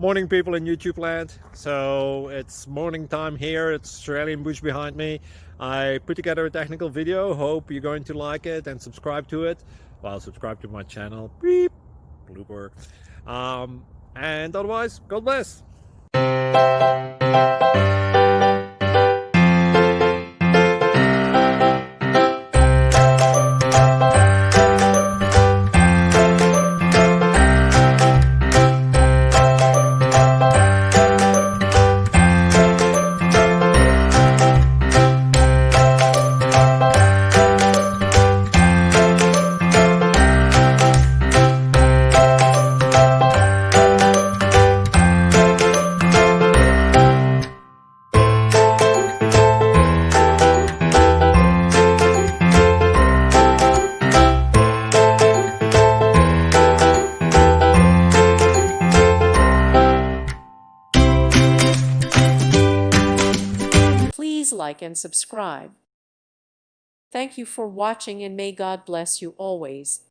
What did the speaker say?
Morning, people in YouTube land. So it's morning time here. It's Australian bush behind me. I put together a technical video. Hope you're going to like it and subscribe to it. Well, subscribe to my channel. Beep. Blooper. And otherwise, God bless. Please like and subscribe. Thank you for watching and may God bless you always.